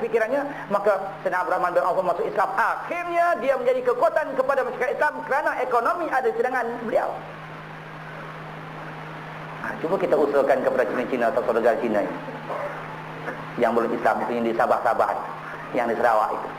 fikirannya, maka Sayyidina Abdurrahman bin Auf masuk Islam. Akhirnya dia menjadi kekuatan kepada masyarakat Islam kerana ekonomi ada di tangan beliau. Cuba kita usulkan kepada Cina-Cina atau saudara Cina yang belum Islam itu, yang di Sabah-Sabah, yang di Sarawak itu,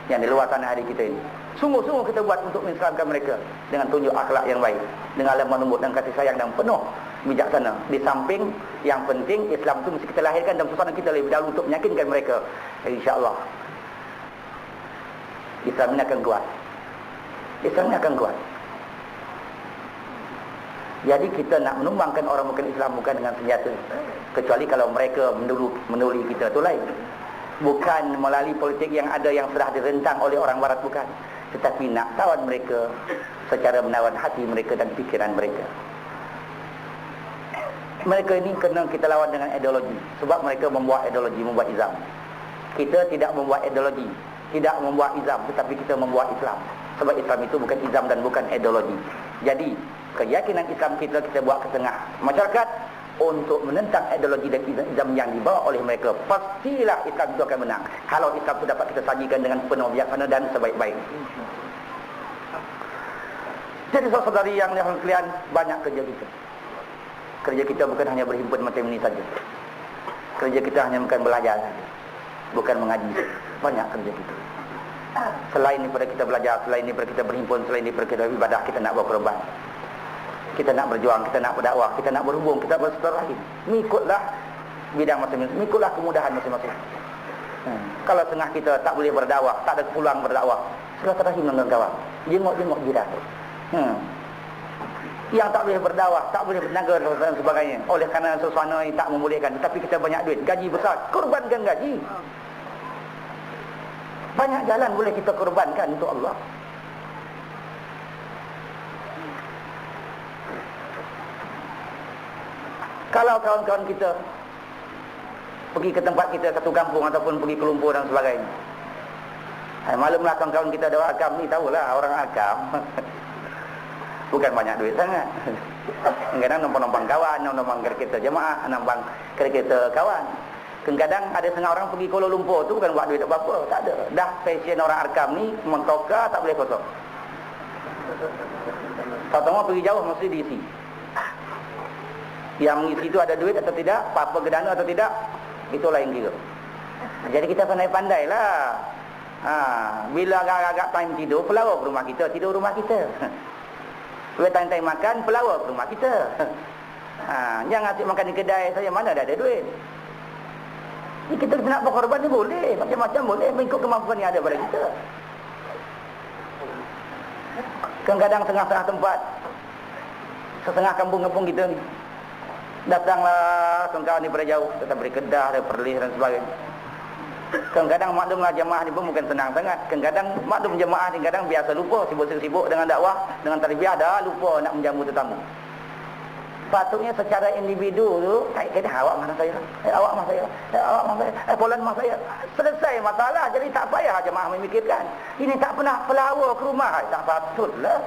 yang di luar tanah air kita ini. Sungguh-sungguh kita buat untuk mengislamkan mereka dengan tunjuk akhlak yang baik, dengan lemah lembut dan kasih sayang dan penuh bijaksana. Di samping yang penting, Islam itu mesti kita lahirkan dalam suasana kita lebih dahulu untuk meyakinkan mereka, insya-Allah Islam ini akan kuat. Islam ini akan kuat. Jadi kita nak menumbangkan orang bukan Islam bukan dengan senjata, kecuali kalau mereka menduli kita, itu lain. Bukan melalui politik yang ada yang sudah direntang oleh orang barat, bukan. Tetapi nak tawan mereka secara menawan hati mereka dan fikiran mereka. Mereka ini kena kita lawan dengan ideologi, sebab mereka membuat ideologi, membuat Islam. Kita tidak membuat ideologi, tidak membuat Islam, tetapi kita membuat Islam. Sebab Islam itu bukan Islam dan bukan ideologi. Jadi keyakinan Islam kita buat ke tengah masyarakat untuk menentang ideologi dan Islam yang dibawa oleh mereka. Pastilah Islam itu akan menang kalau Islam itu dapat kita sajikan dengan penuh bijaksana dan sebaik-baik. Jadi saudari yang dirahmati sekalian, banyak kerja kita. Kerja kita bukan hanya berhimpun macam ini saja. Kerja kita hanya bukan belajar saja, bukan mengaji. Banyak kerja kita. Selain daripada kita belajar, selain daripada kita berhimpun, selain daripada kita beribadah, kita nak berkorban. Kita nak berjuang, kita nak berdakwah, kita nak berhubung, kita bersilaturahim. Mengikutlah bidang masing-masing, mengikutlah kemudahan masing-masing. Kalau tengah kita tak boleh berdakwah, tak ada peluang berdakwah, silaturahim dengan kawan, jenguk-jenguk jiran. Yang tak boleh berdakwah, tak boleh berniaga dan sebagainya, oleh kerana suasana yang tak membolehkan, tetapi kita banyak duit, gaji besar, korbankan gaji. Banyak jalan boleh kita korbankan untuk Allah. Kalau kawan-kawan kita pergi ke tempat kita, satu kampung ataupun pergi ke Lumpur dan sebagainya, maklumlah kawan-kawan kita ada orang Akam ni, tahulah orang Akam bukan banyak duit sangat. Kadang numpang-numpang kawan, numpang kereta jemaah, numpang kereta kawan. Kadang ada setengah orang pergi Kuala Lumpur tu bukan buat duit apa-apa, tak ada. Dah passion orang Arkam ni mentoka tak boleh kosong. Tahu-tahu pergi jauh mesti diisi. Yang mengisi itu ada duit atau tidak, apa-apa gedana atau tidak, itu lain kira. Jadi kita pandai-pandailah. Bila agak-agak time tidur, pelawak ke rumah kita, tidur rumah kita. Bila time-time makan, pelawak ke rumah kita. Jangan asyik makan di kedai saja, mana ada duit. Ni kita nak berkorban ni boleh, macam-macam boleh, mengikut kemampuan yang ada pada kita. Kadang-kadang tengah-tengah tempat, setengah kampung-kampung kita ni, datanglah kawan-kawan ni pada jauh, datang dari Kedah, dari Perlis dan sebagainya. Kadang-kadang maklumlah jemaah ni pun bukan senang sangat. Kadang-kadang maklum jemaah ni kadang biasa lupa, sibuk-sibuk dengan dakwah, dengan tarbiyah, dah lupa nak menjamu tetamu. Patutnya secara individu tu, kata awak mana saya, awak mana saya, awak mana saya, polan mana saya. Selesai masalah, jadi tak payah jemaah memikirkan. Ini tak pernah pelawak ke rumah, tak patutlah.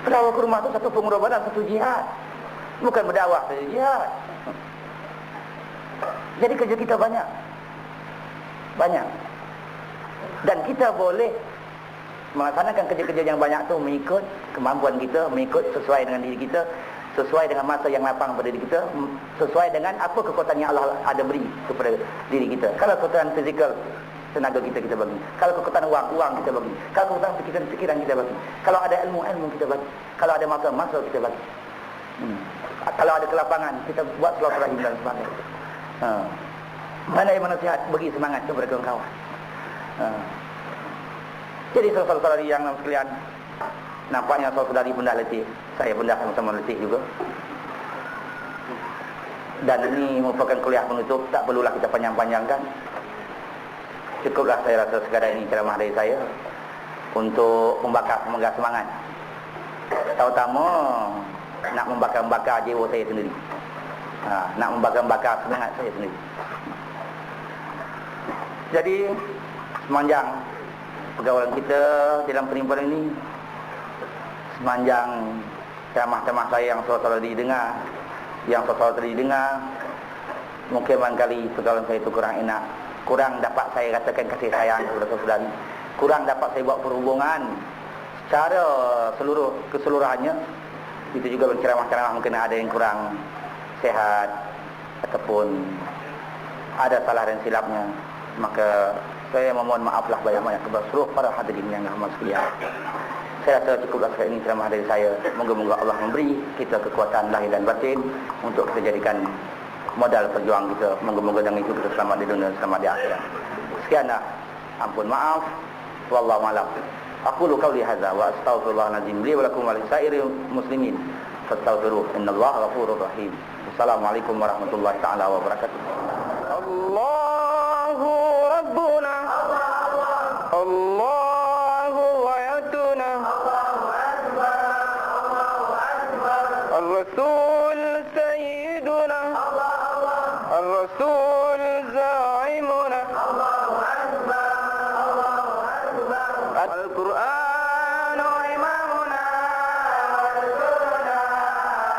Pelawak ke rumah tu satu pengorbanan, satu jihad. Bukan berdakwah saja jihad. Jadi kerja kita banyak. Banyak. Dan kita boleh melaksanakan kerja-kerja yang banyak tu mengikut kemampuan kita, mengikut sesuai dengan diri kita, sesuai dengan masa yang lapang pada diri kita, sesuai dengan apa kekuatan yang Allah ada beri kepada diri kita. Kalau kekuatan fizikal, tenaga kita bagi. Kalau kekuatan wang kita bagi. Kalau kekuatan fikiran kita bagi. Kalau ada ilmu kita bagi. Kalau ada masa kita bagi. Kalau ada kelapangan, kita buat silaturahim dan sebagainya. Mana yang nasihat, bagi semangat kepada kawan-kawan. Jadi saudara-saudari yang sekalian, nampaknya saudari pun dah letih. Saya pun dah sama-sama letih juga. Dan ini merupakan kuliah penutup, tak perlulah kita panjang-panjangkan. Cukuplah saya rasa sekadar ini ceramah dari saya untuk membakar semangat. Terutama nak membakar jiwa saya sendiri. Nak membakar semangat saya sendiri. Jadi sepanjang pergaulan kita dalam perhimpunan ini, sepanjang ceramah-ceramah saya yang saudara-saudari dengar, Mungkin barangkali pergaulan saya itu kurang enak, kurang dapat saya katakan kasih sayang kepada saudari, kurang dapat saya buat perhubungan secara keseluruhannya. Itu juga berceramah-ceramah mungkin ada yang kurang sehat ataupun ada salah dan silapnya. Maka saya memohon maaflah banyak-banyak kepada seluruh para hadirin yang rahmat sekalian. Saya rasa cukuplah sekali ini ceramah dari saya. Moga-moga Allah memberi kita kekuatan lahir dan batin untuk kita jadikan modal perjuang kita. Moga-moga dengan itu kita selamat di dunia, selamat di akhirat. Sekianlah, ampun maaf. Wallahu a'lam. Aqulu qawli hadza wa astaghfirullahalazim li wa lakum wa lisairil muslimin fastaghfiruh innallaha ghafurur rahim. Assalamualaikum warahmatullahi taala wabarakatuh. Allahu rabbuna Allahu wayatuna Al-Rasul sayyiduna Al-Rasul za'imuna Al-Quran imamuna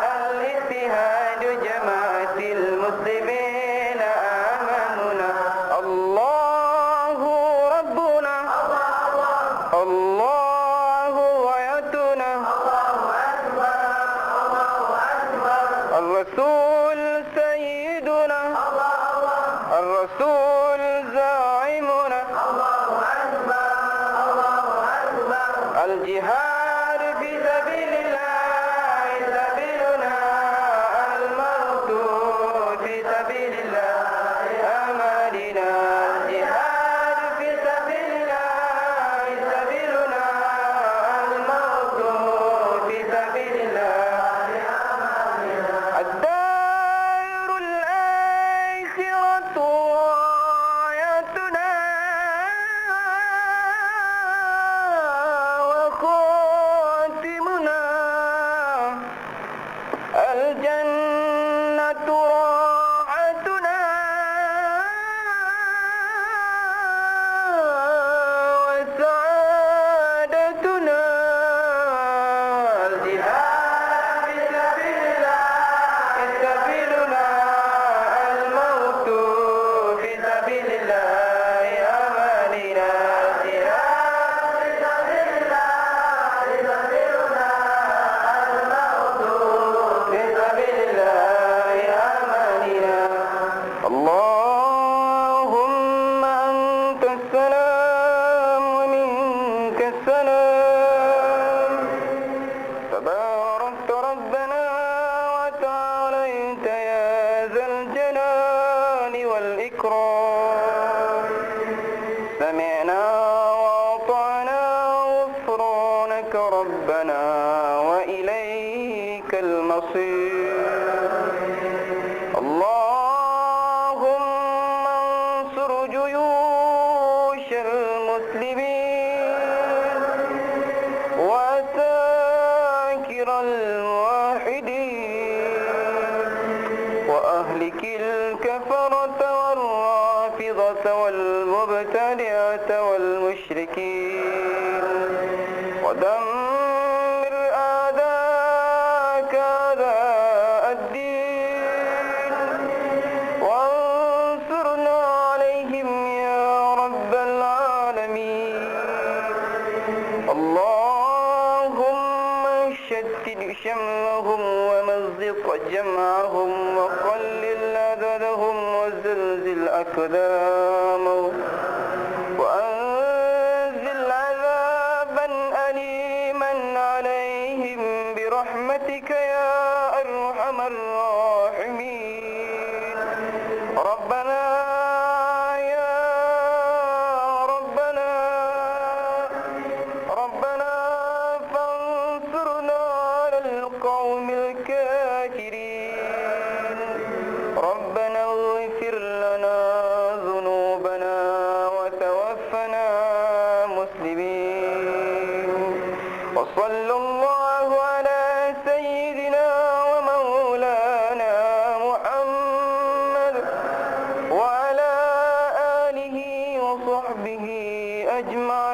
Al-Ittihad jamaatil muslimin amamuna Allahu rabbuna Allahu wayatuna Al-Rasul sayyiduna Al-Rasul za'imuna Al-Jihad fi sabilillah sabiluna Al-Mautu fi sabilillah amalina Al-Jihad fi sabilillah sabiluna Al-Mautu fi sabilillah الدار الآخرة رايتنا وخاتمنا الجنة راحتنا وسعادتنا الجهاد في سبيل الله سبيلنا الموت في سبيل الله أماننا الجهاد في سبيل الله سبيلنا الموت في سبيل الله أماننا اللهم أنت السلام ومنك السلام تباركت ربنا وتعاليت يا ذا الجلال والإكرام سمعنا وأطعنا غفرانك ربنا وإليك المصير اللهم انصر جيوش المسلمين وساكر الموحدين وأهلك الكفرة والرافضة والمبتدعة والمشركين ودمر أعداءك أعداء الدين وانصرنا عليهم يا رب العالمين اللهم شتت شملهم ومزق جمعهم وقلل عددهم وزلزل أقدامهم وأنزل عذابا أليما عليهم برحمتك يا أرحم الراحمين ربنا يا ربنا ربنا فانصرنا على القوم الكافرين ربنا اغفر لنا ذنوبنا وتوفنا مسلمين وصلى الله على سيدنا ومولانا محمد وعلى آله وصحبه أجمعين